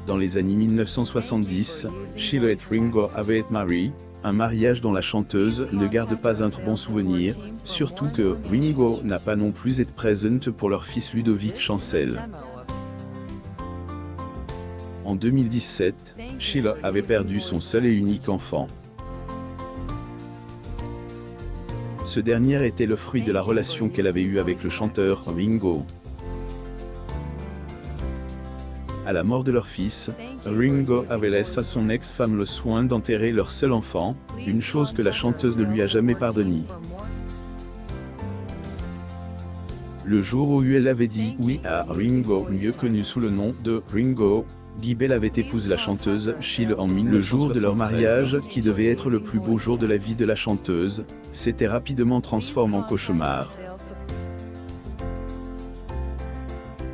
Dans les années 1970, Sheila et Ringo avaient été mariés, un mariage dont la chanteuse ne garde pas un très bon souvenir, surtout que Ringo n'a pas non plus été présente pour leur fils Ludovic Chancel. En 2017, Sheila avait perdu son seul et unique enfant. Ce dernier était le fruit de la relation qu'elle avait eue avec le chanteur Ringo. À la mort de leur fils, Ringo avait laissé à son ex-femme le soin d'enterrer leur seul enfant, une chose que la chanteuse ne lui a jamais pardonnée. Le jour où elle avait dit oui à Ringo, mieux connu sous le nom de Ringo, Guy Bell avait épousé la chanteuse Sheila en 1973. Le jour de leur mariage, qui devait être le plus beau jour de la vie de la chanteuse, s'était rapidement transformé en cauchemar.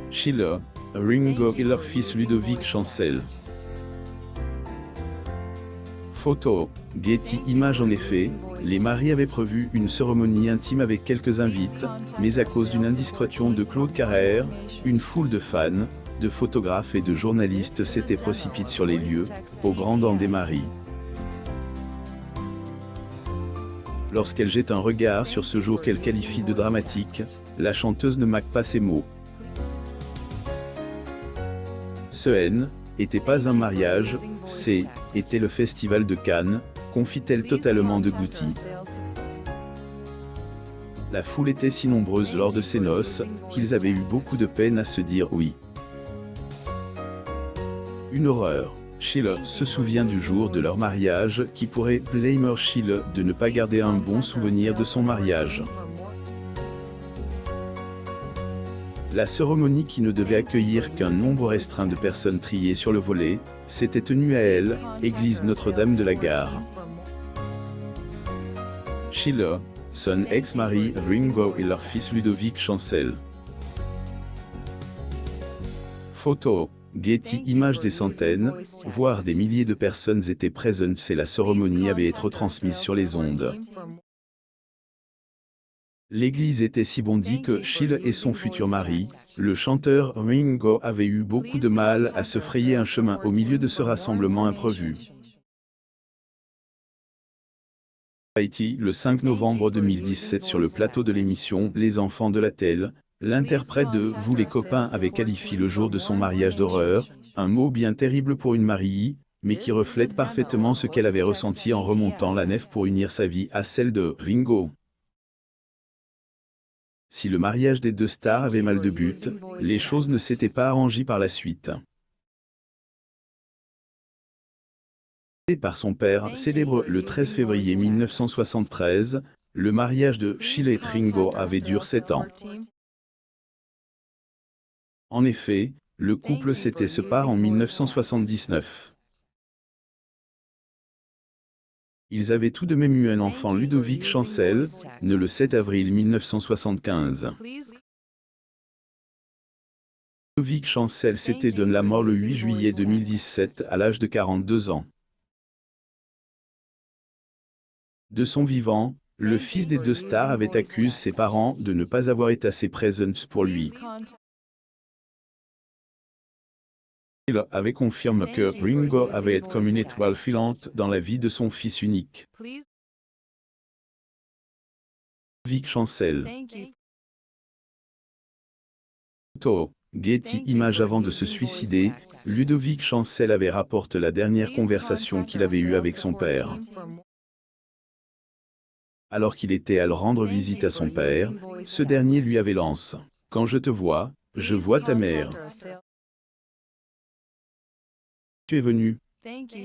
Sheila, Ringo et leur fils Ludovic Chancel. Photo, Getty Images. En effet, les mariés avaient prévu une cérémonie intime avec quelques invités, mais à cause d'une indiscrétion de Claude Carrère, une foule de fans, de photographes et de journalistes s'était précipitée sur les lieux, au grand dam des maris. Lorsqu'elle jette un regard sur ce jour qu'elle qualifie de dramatique, la chanteuse ne manque pas ses mots. Ce n'était pas un mariage, était le festival de Cannes, confie-t-elle totalement dégoûtée. La foule était si nombreuse lors de ces noces, qu'ils avaient eu beaucoup de peine à se dire oui. Une horreur. Sheila se souvient du jour de leur mariage qui pourrait blâmer Sheila de ne pas garder un bon souvenir de son mariage. La cérémonie, qui ne devait accueillir qu'un nombre restreint de personnes triées sur le volet, s'était tenue à elle, église Notre-Dame de la Gare. Sheila, son ex-mari Ringo et leur fils Ludovic Chancel. Photo, Getty Images. Des centaines, voire des milliers de personnes étaient présentes et la cérémonie avait été retransmise sur les ondes. L'église était si bondie que Sheila et son futur mari, le chanteur Ringo, avaient eu beaucoup de mal à se frayer un chemin au milieu de ce rassemblement imprévu. Haïti, le 5 novembre 2017, sur le plateau de l'émission Les Enfants de la Télé, l'interprète de Vous les copains avait qualifié le jour de son mariage d'horreur, un mot bien terrible pour une mariée, mais qui reflète parfaitement ce qu'elle avait ressenti en remontant la nef pour unir sa vie à celle de Ringo. Si le mariage des deux stars avait mal de but, les choses ne s'étaient pas arrangées par la suite. Par son père, célèbre le 13 février 1973, le mariage de Sheila et Ringo avait duré 7 ans. En effet, le couple s'était séparé en 1979. Ils avaient tout de même eu un enfant, Ludovic Chancel, né le 7 avril 1975. Ludovic Chancel s'était donné la mort le 8 juillet 2017 à l'âge de 42 ans. De son vivant, le fils des deux stars avait accusé ses parents de ne pas avoir été assez présents pour lui. Il avait confirmé que Ringo avait été comme une étoile filante dans la vie de son fils unique. Ludovic Chancel. Photo, Getty Images. Avant de se suicider, Ludovic Chancel avait rapporté la dernière conversation qu'il avait eue avec son père. Alors qu'il était à le rendre visite à son père, ce dernier lui avait lancé « Quand je te vois, je vois ta mère. Tu es venu ».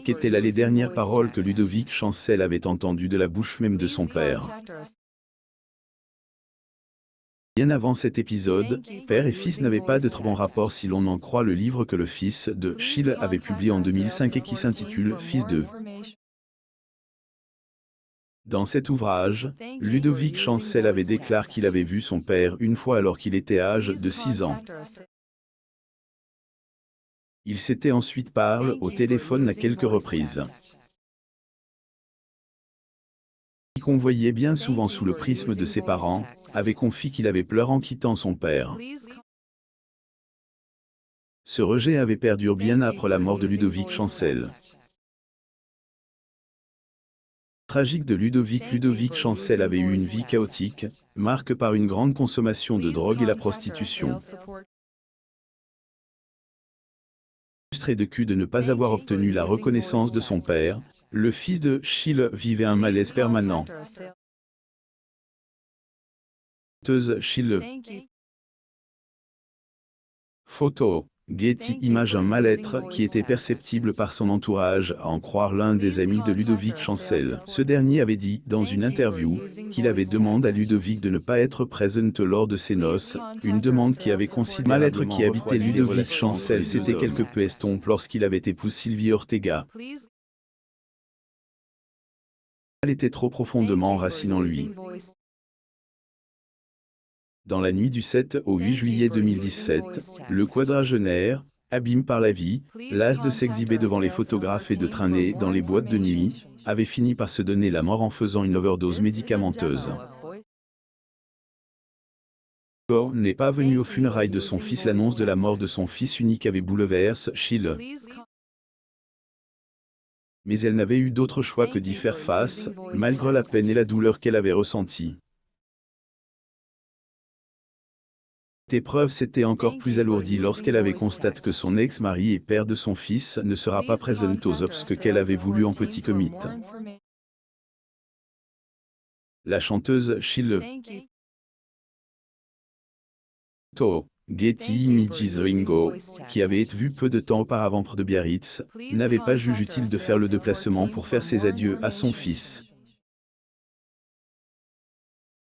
Qu'étaient là les dernières paroles que Ludovic Chancel avait entendues de la bouche même de son père. Bien avant cet épisode, père et fils n'avaient pas de très bon rapport si l'on en croit le livre que le fils de Sheila avait publié en 2005 et qui s'intitule « Fils de ». Dans cet ouvrage, Ludovic Chancel avait déclaré qu'il avait vu son père une fois alors qu'il était âgé de 6 ans. Il s'était ensuite parlé au téléphone à quelques reprises. Qu'on voyait bien souvent sous le prisme de ses parents, avait confié qu'il avait pleuré en quittant son père. Ce rejet avait perduré bien après la mort de Ludovic Chancel. Tragique de Ludovic Chancel avait eu une vie chaotique, marquée par une grande consommation de drogue et la prostitution. Frustré de cul de ne pas avoir obtenu la reconnaissance de son père, le fils de Sheila vivait un malaise permanent. Sheila. Photo. Getty Images. Un mal-être qui était perceptible par son entourage, à en croire l'un des amis de Ludovic Chancel. Ce dernier avait dit, dans une interview, qu'il avait demandé à Ludovic de ne pas être présent lors de ses noces, une demande qui avait considérablement mal-être qui habitait Ludovic Chancel s'était quelque peu estompé lorsqu'il avait épousé Sylvie Ortega. Elle était trop profondément enracinée en lui. Dans la nuit du 7 au 8 juillet 2017, le quadragénaire, abîmé par la vie, las de s'exhiber devant les photographes et de traîner dans les boîtes de nuit, avait fini par se donner la mort en faisant une overdose médicamenteuse. Gore n'est pas venu aux funérailles de son fils. L'annonce de la mort de son fils unique avait bouleversé Sheila. Mais elle n'avait eu d'autre choix que d'y faire face, malgré la peine et la douleur qu'elle avait ressentie. Cette épreuve s'était encore plus alourdie lorsqu'elle avait constaté que son ex-mari et père de son fils ne sera pas présent aux obsèques qu'elle avait voulu en petit comité. La chanteuse Sheila. Getty Images. Ringo, qui avait été vu peu de temps auparavant près de Biarritz, n'avait pas jugé utile de faire le déplacement pour faire ses adieux à son fils.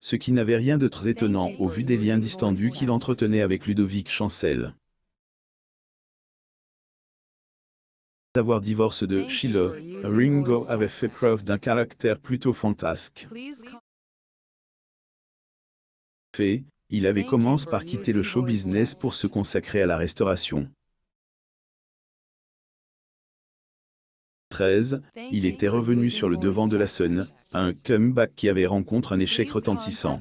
Ce qui n'avait rien de très étonnant au vu des liens distendus qu'il entretenait avec Ludovic Chancel. Avoir divorcé de Sheila, Ringo avait fait preuve d'un caractère plutôt fantasque. Il avait commencé par quitter le show business pour se consacrer à la restauration. 13, il était revenu sur le devant de la scène, un comeback qui avait rencontré un échec retentissant.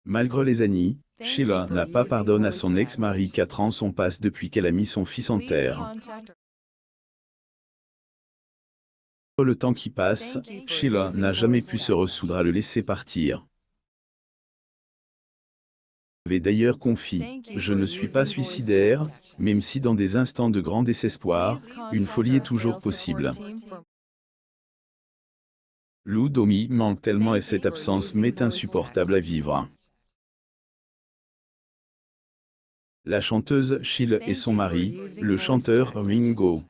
Malgré les années, Sheila n'a pas pardonné à son ex-mari. 4 ans sont passés depuis qu'elle a mis son fils en terre. Le temps qui passe, Sheila n'a jamais pu se ressoudre à le laisser partir. Avait d'ailleurs confié « Je ne suis pas suicidaire, même si dans des instants de grand désespoir, une folie est toujours possible. » Ludovic manque tellement et cette absence m'est insupportable à vivre. La chanteuse Sheila et son mari, le chanteur Ringo.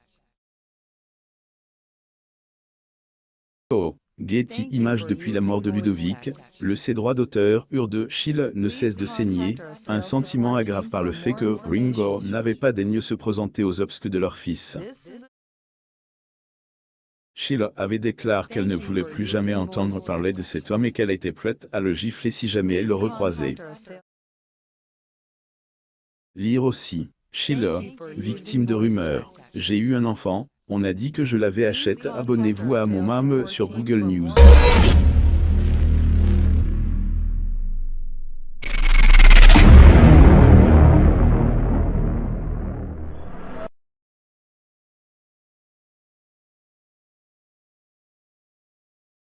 Getty Images. Depuis la mort de Ludovic, le droit d'auteur de Sheila ne cesse de saigner, un sentiment aggravé par le fait que Ringo n'avait pas daigné se présenter aux obsèques de leur fils. Sheila avait déclaré qu'elle ne voulait plus jamais entendre parler de cet homme et qu'elle était prête à le gifler si jamais elle le recroisait. Lire aussi. Sheila, victime de rumeurs. J'ai eu un enfant, on a dit que je l'avais acheté. Abonnez-vous à mon mame sur Google News.